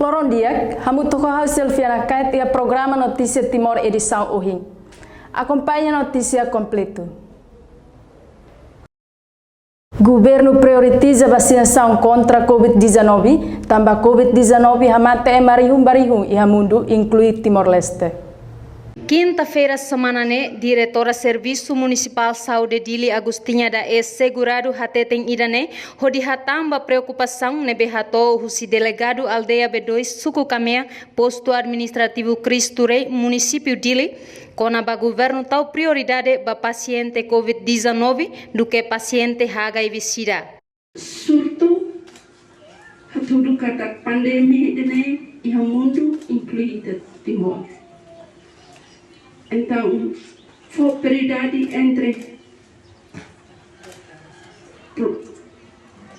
Loron dia, hamu toko Silviana kait ia programa Notícia Timor edição Uhim. Acompanhe a notícia completa. Governo prioritiza vacinação contra a Covid-19, também Covid-19 hamate e marihum e hamundo, inclui Timor-Leste. Quinta-feira, semana diretora Serviço Municipal Saúde Dili Agostinha da segurado hateten idane, hodi hatamba preocupação nebe hato husi delegado aldeia B2 suku kamea posto administrativo Cristo Rei município Dili, kona ba governo tau prioridade ba paciente Covid-19 do que paciente HIV-Sida. Surto hatudu kata pandemi dene iha mundo incluída Timor. Então, foi prioridade entre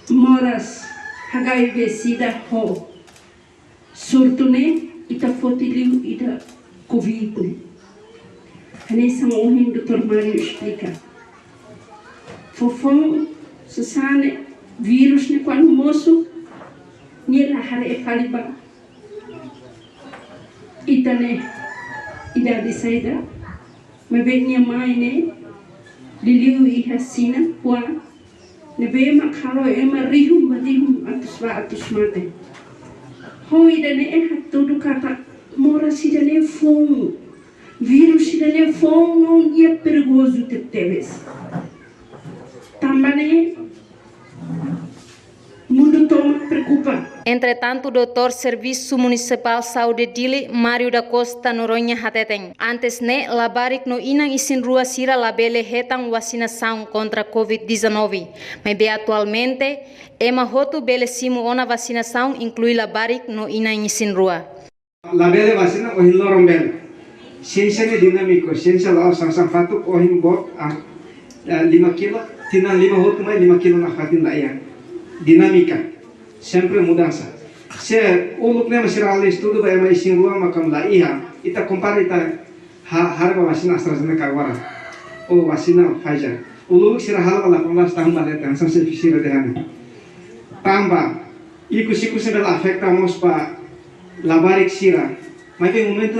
moras HIV-Sida ho surto ne ita fotiliu ita Covid ne. Ini sama uhim Dr. Mario explica. Fofão sesane vírus ne quando moço nila hare e faliba ita ne ida disaida mabenya maine liliu ihasina kwa nebe makaro ema rihum atus mate ho ida ne hatudu kata mora sida ne fom vírus sida ne fom não é perigoso teves também mundo toma preocupa. Entretanto, o doutor Serviço Municipal Saúde Dili, Mário da Costa Noronha Hateten. Antes labarik no inang isin rua sira labele hetang vacinação contra a Covid-19. Mas atualmente, ema hotu bele simu ona vacinação inclui labarik no inang isin rua. Labele vacina ohin lorombel. Ciência é dinâmico, ciência lá sang fatuk ohin bot 5 kilo, tinang 5 hotu mai 5 kilo na fatin laia. Dinâmica. Sempre mudança. Se o lucro masih real estudo vai mais sim rua macam lá ita compara ita harga vacina AstraZeneca agora ou vacina Pfizer. O lucro será hal lá 18 tahun baleta sampai fisira dehane. Tambah iku sebel afectamos pa labarik sira. Mas em momento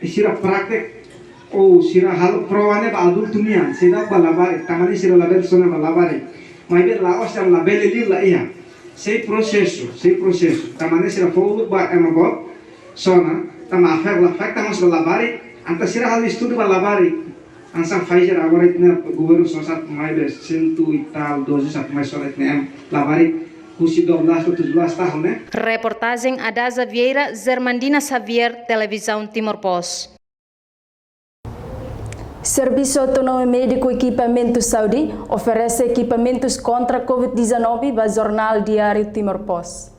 sira praktek ou sira hal prowane ba adulto dunia, sira ba labarik, tamani sira label sona ba labarik. Mas laos yang label li la Sei processo. Tamane sira fogo ba emabot sona tama afecta mas balabari anta sira hal estudo balabari ansang Pfizer agora itna governo sosat mai be 100 e tal doses at mais sona itna labari kusi 12 ou 17 tahun né. Reportagem Adaza Vieira, Zermandina Xavier, Televisão Timor-Post. Serviço Autônomo Médico Equipamento Saúde oferece equipamentos contra a Covid-19 ao Jornal Diário Timor-Post.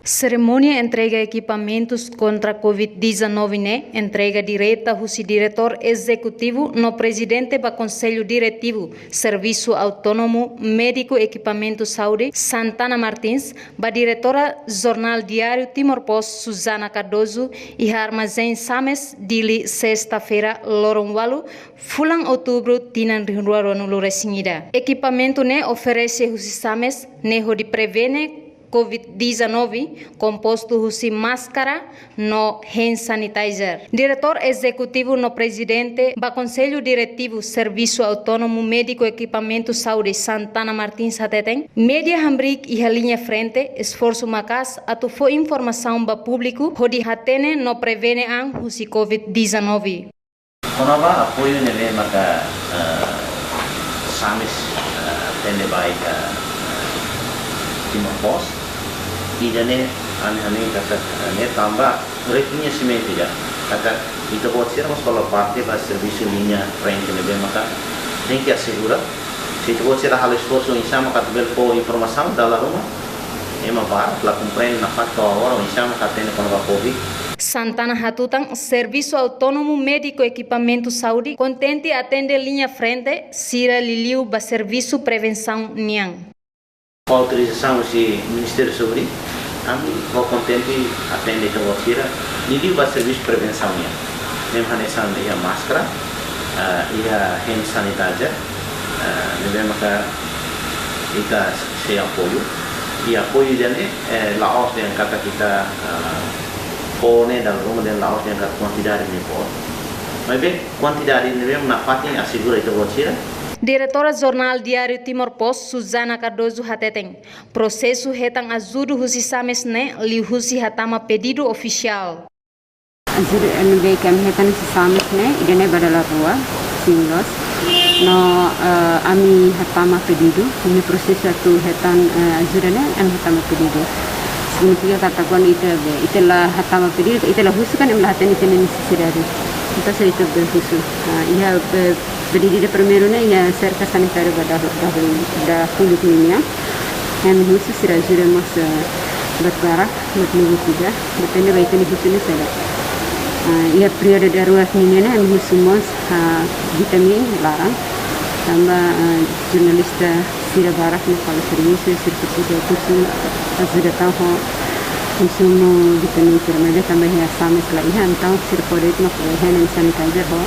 Cerimônia entrega equipamentos contra a Covid-19 entrega direta ao diretor executivo no presidente do Conselho Diretivo Serviço Autônomo Médico Equipamento Saúde Santana Martins, a diretora Jornal Diário Timor-Post Susana Cardoso e a Armazém Sames Dili sexta-feira Lorong Walu, fulang outubro tinan rua no Luresingida. Equipamento oferece os Sames de prevene Covid-19 composto de máscara no hand sanitizer. Diretor executivo no presidente do Conselho Diretivo Serviço Autônomo Médico Equipamento Saúde Santana Martins Hateten, média hambrik e a linha frente esforço macas atu fo informação ba público hodi hatene no prevene ang husi Covid-19. Konaba apoio nele maka samis tende baik Timor-Post. Idane ane kata ne tambah reknya semen tidak kata itu buat sih mas kalau partai pas servisi linya rank lebih maka nem que assegura se itu buat sih hal esforço insama kata belpo informação dalam rumah ema bar la compreende na fato agora insama kata ne quando covid. Santana Hatutang, Serviço Autônomo Médico Equipamento Saúde, contente atende linha frente, Sira Liliu ba Serviço Prevenção Niang. Com autorização do Ministério da Saúde, kami vou contente atender ke Wasira, Liliu ba Serviço Prevenção Niang. Nem hanesan ia máscara, ia hand sanitizer, lebih maka ika saya apoio. e apoio dele Laos dengan kata kita pone dan rumah dan Laos dengan kata quantidade de pó. Mas bem, quantidade de mesmo na fatin assegura itu botira. Diretora Jornal Diário Timor-Post, Susana Cardoso Hateteng. Processo retang ajuda husi sames ne li husi hatama pedido oficial. Ajuda nebe kami hetan si sames ne idene badala rua singlos. No ami hatama pedido, ini proseso tu hetan ajuda ne am hatama pedido. Significa katakan itulah hatama pedido, itulah husu kan emlah hatan itu necessidade. Então itu berhusu. Ia pedido primeiro né ia cerca sanitária da Filipina. Yang husu sira ajuda mas berbarak berminggu tiga. Depende baik ini husu ni saya. Ia periode darurat ini né yang husu mas vitamin larang. Tambah jurnalista sira barak ni kalau serviço sudah husu ajuda tahu consumo vitamin firmada também reações lá então se pode ter uma hand sanitizer ou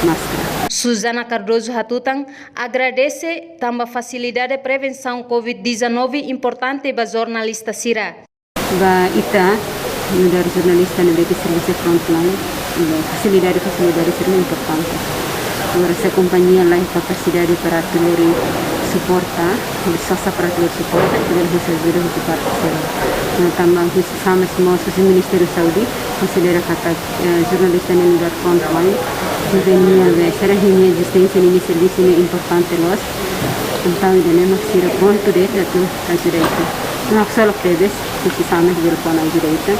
máscara. Susana Cardoso Hatutang agradece também facilidade de prevenção COVID-19 importante para jornalista Sira. Ba ita dari jurnalista na bagi serviço frontline, facilidade serba importante. Agora essa companhia lá tem capacidade para ter suporta, só para ter suporta, poder receber o parceiro. Também sama semua o Ministério da Saúde considera kata jornalista no lugar frontline venia de ser a minha existência nesse serviço é importante nós. Então ele não se pronto de tu direito. Não só predes que sama de pona direito.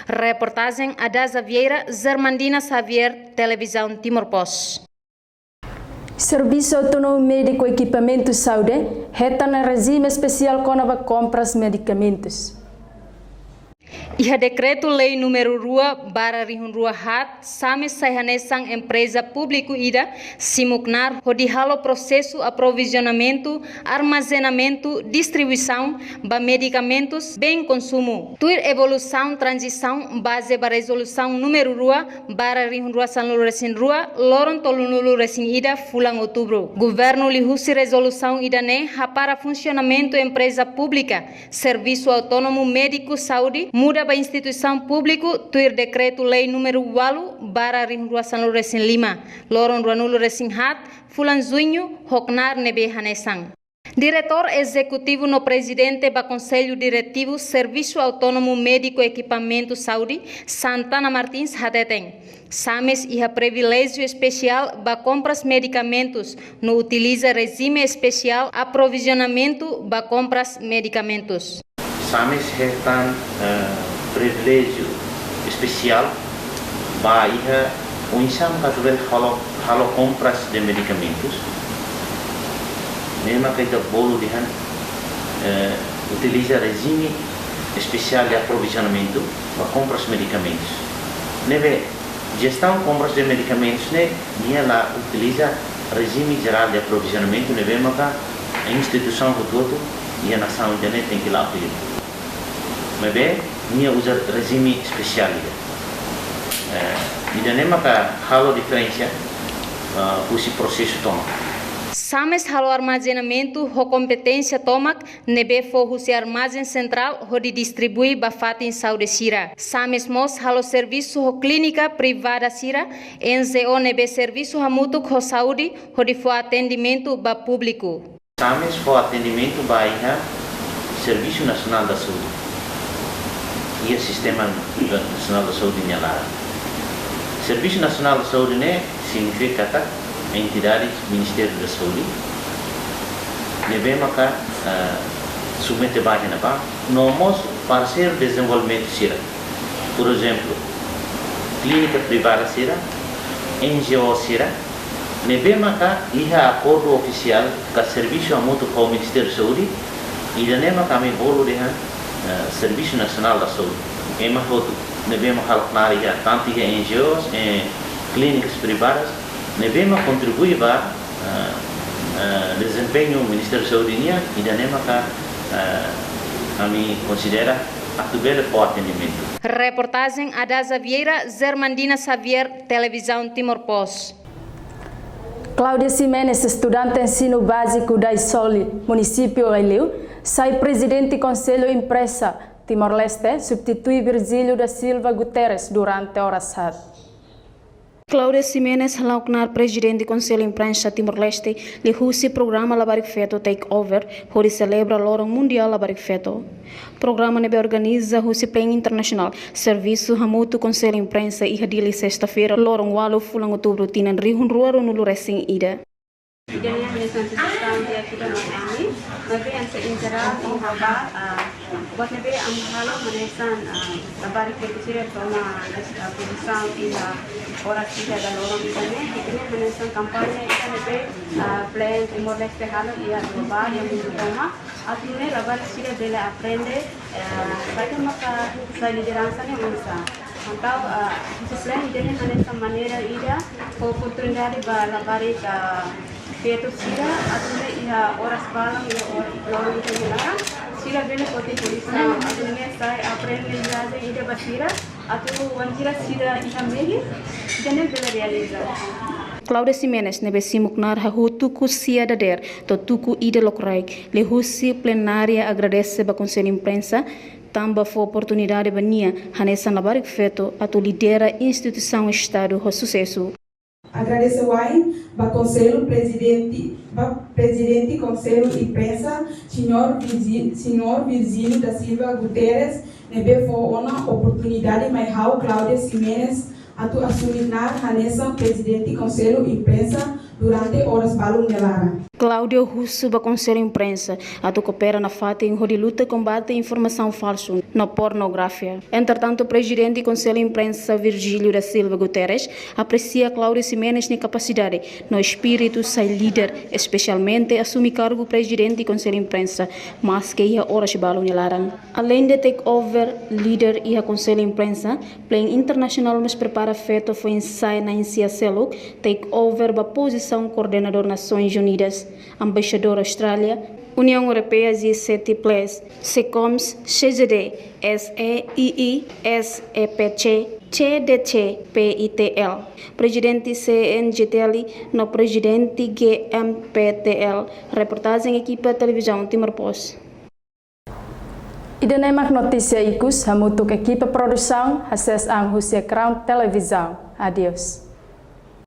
Reportagem Adaza Vieira, Zermandina Xavier, Televisão Timor-Post. Serviço Autônomo Médico Equipamento Saúde reta no regime especial com nova compras medicamentos. Iha decreto-lei número 2/2004 sames saihanesang empresa público ida simuknar hodihalo processo aprovisionamento, armazenamento, distribuição ba medicamentos bem consumo. Tuir evolução transição base ba resolução número 2/2004 loron tolunulu resin ida fulang outubro. Governo lihusi resolução ida ne para funcionamento empresa pública, serviço autônomo médico saúde muda ba instituição público tuir decreto-lei número 8/2005 loron ranulu resin hat fulan junho hoknar nebe hanesang. Diretor executivo no presidente do Conselho Diretivo Serviço Autônomo Médico Equipamento Saúde, Santana Martins Hateteng. Sames iha privilégio especial ba compras medicamentos, no utiliza regime especial aprovisionamento ba compras medicamentos. Sames retan privilégio especial ba iha unsam katuvel halo compras de medicamentos. Mesmo que o bolo de utiliza regime especial de aprovisionamento para compras de medicamentos. Neve gestão compras de medicamentos ne dia lá utiliza regime geral de aprovisionamento neve maka a instituição todo e a nação ne tem que lá apoiar. Mas bem nia usa regime especial e ne maka halo diferença usi processo toma. Sames halo armazenamento ho competência tomak nebe fo husi armazém central ho di distribui bafatin saúde sira. Sames mos halo serviço ho clínica privada sira, NZO nebe serviço hamutuk ho saúde ho di fo atendimento ba público. Sames fo atendimento ba iha Serviço Nacional da Saúde. E o Sistema Nacional da Saúde nyalara. Serviço Nacional da Saúde ne significa que a entidade Ministério da Saúde deve maka submete bahan apa nomos parceiro desenvolvimento sira, por exemplo clínica privada sira, NGO sira, nebe maka iha acordo oficial ka serviço amuto com o Ministério da Saúde e dane maka kami bolo dengan Serviço Nacional da Saúde emang hotu nebe maka halknari ya tanto NGOs clínicas privadas Nebema contribui para desempenho do Ministério da Saúde e da NEMACA kami considera atubele para o atendimento. Reportagem Adaza Vieira, Zermandina Xavier, Televisão Timor-Post. Cláudia Ximenes, estudante de ensino básico da Isole, município Aileu, Sai Presidente Conselho Imprensa Timor-Leste substitui Virgílio da Silva Guterres durante horas hat. Cláudia Ximenes halaunar presidente do Conselho Imprensa Timor-Leste lhe husi programa labarik feto takeover hori celebra lorong mundial labarik feto. Programa nebe organiza husi plane internacional serviço hamutu Conselho Imprensa e hadili sexta-feira lorong walu fulang outubro tinan rihun ruaro nulu resing ida. Jadi yang menyesal sistem dia kita mengalami, nabi yang seinterak menghaba, buat nabi amhalo menyesal kabar kecil sama perusahaan ila orang tidak ada orang di sana, ini menyesal kampanye kita nabi plan Timor-Leste halo ia global yang utama, artinya labar sila bela aprende, baca maka saya lideransannya mensa. Então, plan ini menyesal manera ida, oportunidade para labarik feito sila atune ia horas balam ia orang itu bilang sila bela poti polisi atune saya aprende jaze ida basira atu wanjira sila ia megi jane bela realiza. Cláudia Ximenes nebe simuknar hahutuku siadader to tuku ide lokrai le husi plenária agradece ba Conselho Imprensa tamba for oportunidade bania hanessa labarik feto atu lidera instituição Estado ho sucesso. Agradeço ao Conselho Presidente Conselho Imprensa, Senhor Virgílio da Silva Guterres, nebe for uma oportunidade mais hau Cláudia Ximenes atu assumir Hanessa Presidente Conselho Imprensa durante horas balum nelara. Cláudio Russo ba Conselho Imprensa atu coopera na FAT em de luta combate informação falsa na pornografia. Entretanto, o presidente do Conselho Imprensa Virgílio da Silva Guterres aprecia Cláudia Ximenes na capacidade, no espírito sai líder, especialmente assumir cargo presidente do Conselho Imprensa, mas que ia horas balum nelara. Além de takeover líder e a Conselho Imprensa, plan internacional nos prepara feito foi ensaio na Inciacelo, takeover ba posição coordenador Nações Unidas, embaixador Austrália, União Europeia G7 Plus, SECOMS, CGD, SEII, SEPC, CDC, PITL, presidente CNGTL, no presidente GMPTL, reportagem equipa televisão Timor-Post. Idanemak notícia ikus hamutuk equipa produção, hases ang husia Crown Televisão. Adios.